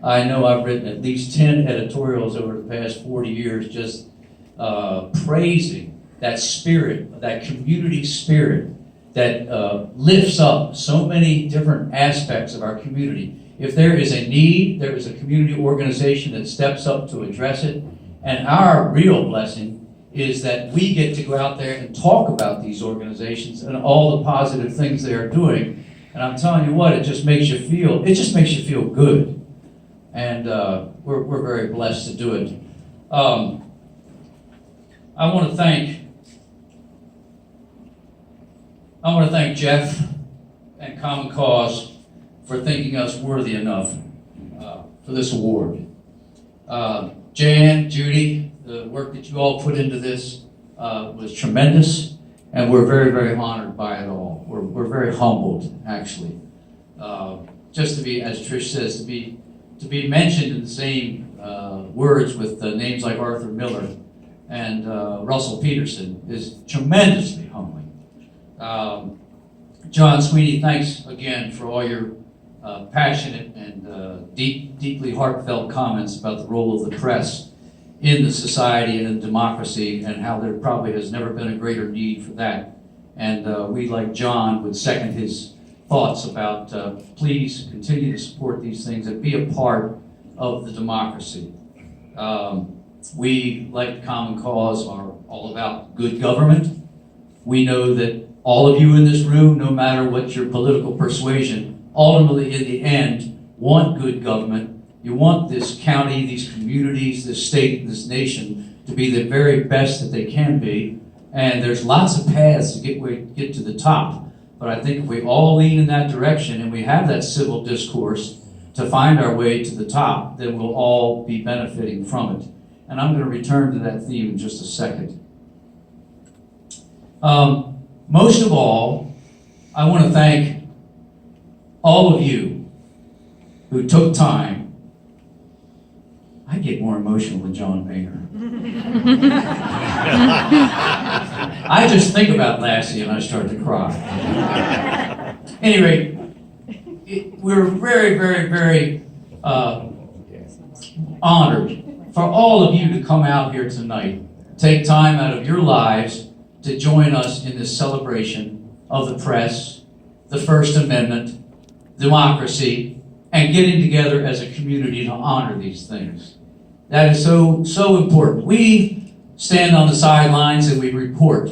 I know I've written at least 10 editorials over the past 40 years just praising that spirit, that community spirit that lifts up so many different aspects of our community. If there is a need, there is a community organization that steps up to address it. And our real blessing is that we get to go out there and talk about these organizations and all the positive things they are doing. And I'm telling you what, it just makes you feel good. And we're very blessed to do it. I want to thank Jeff and Common Cause for thinking us worthy enough for this award. Jan, Judy, the work that you all put into this was tremendous, and we're very, very honored by it all. We're very humbled, actually. Just to be, as Trish says, to be mentioned in the same words with names like Arthur Miller and Russell Peterson is tremendously humbling. John Sweeney, thanks again for all your passionate and deeply heartfelt comments about the role of the press in the society and in democracy, and how there probably has never been a greater need for that. And we, like John, would second his thoughts about please continue to support these things and be a part of the democracy. We, like Common Cause, are all about good government. We know that all of you in this room, no matter what your political persuasion, ultimately in the end want good government. You want this county, these communities, this state, this nation to be the very best that they can be. And there's lots of paths to get to the top. But I think if we all lean in that direction and we have that civil discourse to find our way to the top, then we'll all be benefiting from it. And I'm going to return to that theme in just a second. Most of all, I want to thank all of you who took time. I get more emotional than John Boehner. I just think about Lassie and I start to cry. Anyway, we're very, very, very honored for all of you to come out here tonight, take time out of your lives to join us in this celebration of the press, the First Amendment, democracy, and getting together as a community to honor these things. That is so, so important. We stand on the sidelines and we report,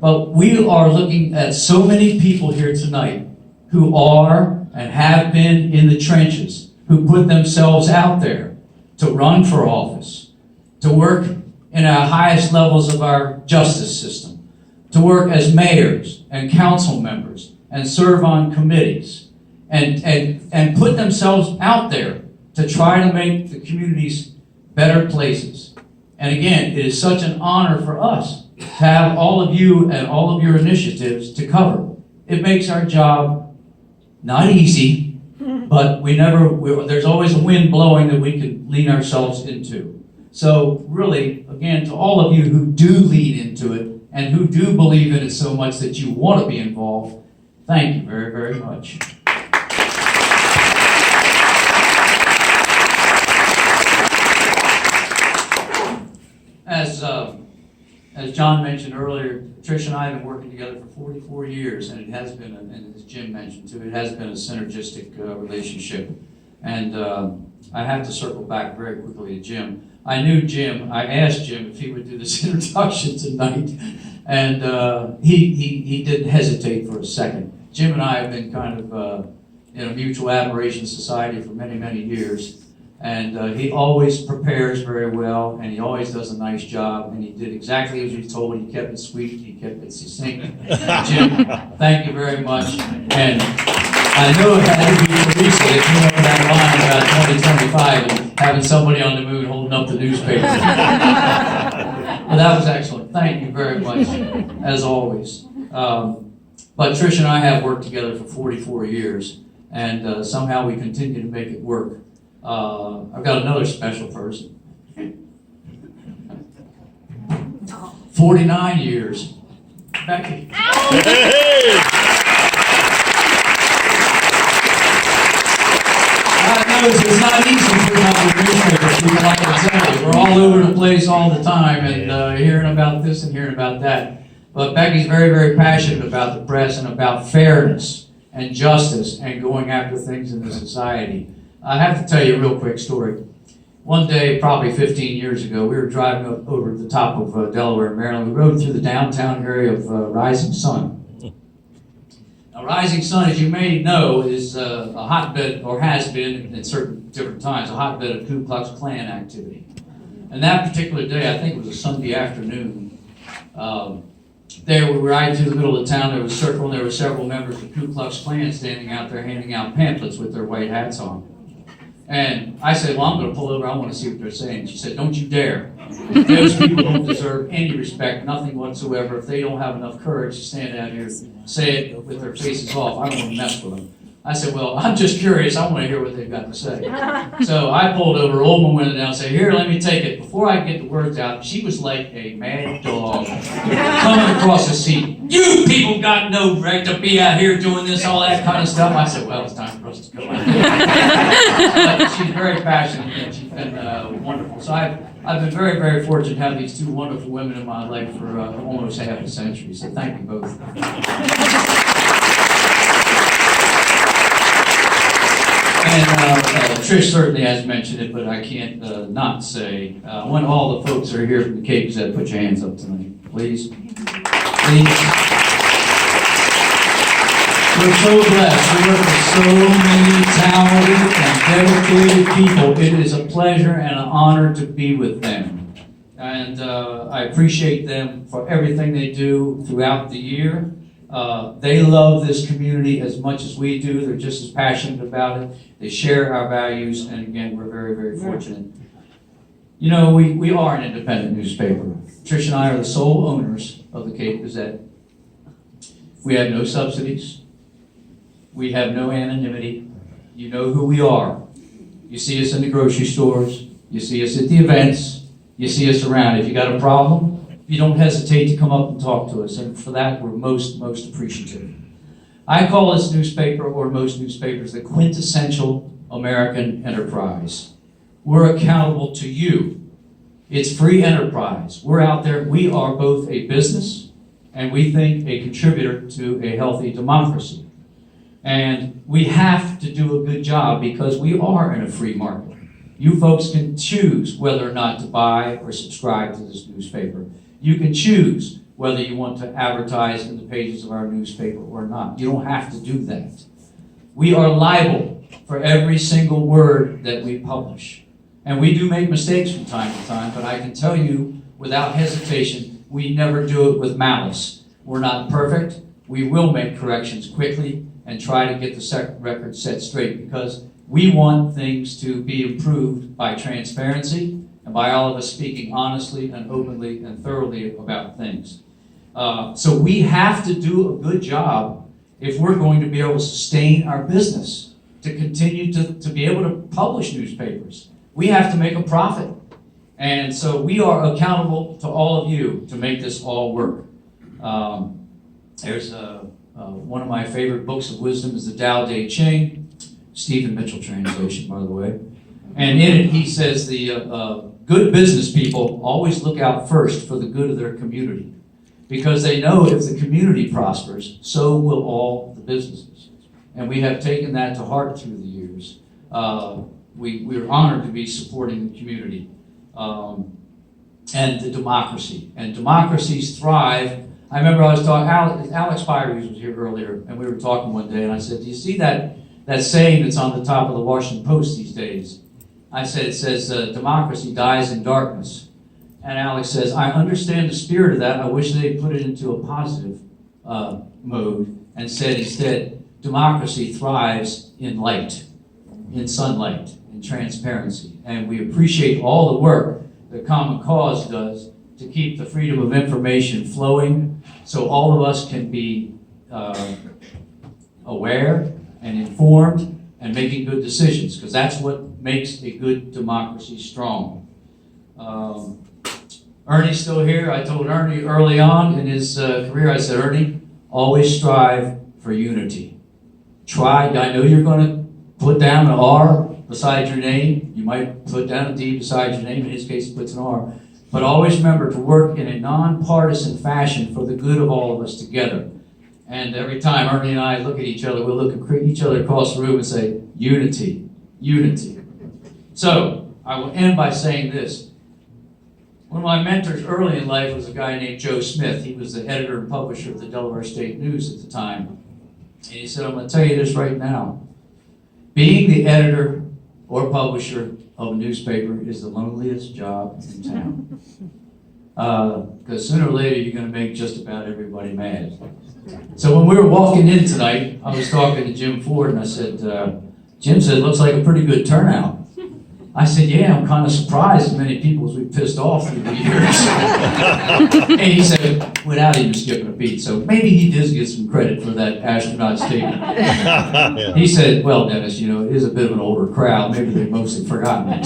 but we are looking at so many people here tonight who are and have been in the trenches, who put themselves out there to run for office, to work in our highest levels of our justice system, to work as mayors and council members and serve on committees and put themselves out there to try to make the communities better places. And again, it is such an honor for us to have all of you and all of your initiatives to cover. It makes our job not easy, but there's always a wind blowing that we can lean ourselves into. So really, again, to all of you who do lean into it and who do believe in it so much that you want to be involved, thank you very, very much. As John mentioned earlier, Trish and I have been working together for 44 years, and it has been, and as Jim mentioned too, it has been a synergistic relationship. And I have to circle back very quickly to Jim. I knew Jim. I asked Jim if he would do this introduction tonight, and he didn't hesitate for a second. Jim and I have been kind of in a mutual admiration society for many, many years. And he always prepares very well, and he always does a nice job, and he did exactly as you told. He kept it sweet, he kept it succinct. Jim, thank you very much. And I know it had to be Teresa, if you know that line about 2025 and having somebody on the moon holding up the newspaper. Well, that was excellent. Thank you very much, as always. But Trish and I have worked together for 44 years, and somehow we continue to make it work. I've got another special person. 49 years. Becky. I knows it's not easy putting up with newspapers, people, like I tell you. We're all over the place all the time and hearing about this and hearing about that. But Becky's very, very passionate about the press and about fairness and justice and going after things in the society. I have to tell you a real quick story. One day, probably 15 years ago, we were driving over the top of Delaware, Maryland. We rode through the downtown area of Rising Sun. Now, Rising Sun, as you may know, is a hotbed, or has been at certain different times, a hotbed of Ku Klux Klan activity. And that particular day, I think it was a Sunday afternoon, there we were riding through the middle of town, there was a circle, and there were several members of Ku Klux Klan standing out there handing out pamphlets with their white hats on. And I said, well, I'm going to pull over, I want to see what they're saying. She said, don't you dare. Those people don't deserve any respect, nothing whatsoever. If they don't have enough courage to stand out here and say it with their faces off, I don't want to mess with them. I said, well, I'm just curious. I want to hear what they've got to say. So I pulled over, rolled my window down, and said, here, let me take it. Before I get the words out, she was like a mad dog coming across the seat. You people got no right to be out here doing this, all that kind of stuff. I said, well, it's time for us to go out. But she's very passionate, and she's been wonderful. So I've been very, very fortunate to have these two wonderful women in my life for almost half a century. So thank you both. And Trish certainly has mentioned it, but I can't not say, I want all the folks that are here from the Cape Gazette, put your hands up tonight, please. Please. We're so blessed. We work with so many talented and dedicated people. It is a pleasure and an honor to be with them. And I appreciate them for everything they do throughout the year. They love this community as much as we do. They're just as passionate about it. They share our values, and again, we're very, very fortunate. You know, we are an independent newspaper. Trish and I are the sole owners of the Cape Gazette. We have no subsidies. We have no anonymity. You know who we are. You see us in the grocery stores. You see us at the events. You see us around. If you got a problem, you don't hesitate to come up and talk to us, and for that, we're most appreciative. I call this newspaper, or most newspapers, the quintessential American enterprise. We're accountable to you. It's free enterprise. We're out there. We are both a business, and we think a contributor to a healthy democracy. And we have to do a good job because we are in a free market. You folks can choose whether or not to buy or subscribe to this newspaper. You can choose whether you want to advertise in the pages of our newspaper or not. You don't have to do that. We are liable for every single word that we publish. And we do make mistakes from time to time, but I can tell you without hesitation, we never do it with malice. We're not perfect. We will make corrections quickly and try to get the record set straight because we want things to be improved by transparency and by all of us speaking honestly and openly and thoroughly about things. So we have to do a good job if we're going to be able to sustain our business, to continue to be able to publish newspapers. We have to make a profit. And so we are accountable to all of you to make this all work. There's one of my favorite books of wisdom is the Tao Te Ching, Stephen Mitchell translation, by the way. And in it, he says the good business people always look out first for the good of their community because they know if the community prospers, so will all the businesses. And we have taken that to heart through the years. We're honored to be supporting the community and the democracy. And democracies thrive. I remember I was talking, Alex Pires was here earlier, and we were talking one day, and I said, do you see that saying that's on the top of the Washington Post these days? I said, it says, democracy dies in darkness. And Alex says, I understand the spirit of that. I wish they'd put it into a positive mode and said instead, democracy thrives in light, in sunlight, in transparency. And we appreciate all the work that Common Cause does to keep the freedom of information flowing so all of us can be aware and informed and making good decisions, because that's what makes a good democracy strong. Ernie's still here. I told Ernie early on in his career, I said, Ernie, always strive for unity. I know you're going to put down an R beside your name. You might put down a D beside your name. In his case, he puts an R. But always remember to work in a nonpartisan fashion for the good of all of us together. And every time Ernie and I look at each other, we'll look at each other across the room and say, unity, unity. So, I will end by saying this. One of my mentors early in life was a guy named Joe Smith. He was the editor and publisher of the Delaware State News at the time. And he said, I'm going to tell you this right now. Being the editor or publisher of a newspaper is the loneliest job in town. Because sooner or later, you're going to make just about everybody mad. So when we were walking in tonight, I was talking to Jim Ford, and I said, Jim said, looks like a pretty good turnout. I said, yeah, I'm kind of surprised as many people as we pissed off through the years. And he said, without even skipping a beat. So maybe he does get some credit for that astronaut statement. Yeah. He said, well, Dennis, you know, it is a bit of an older crowd. Maybe they've mostly forgotten it.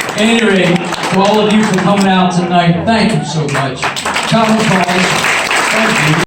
At any rate, to all of you for coming out tonight, thank you so much. Common cause. Thank you.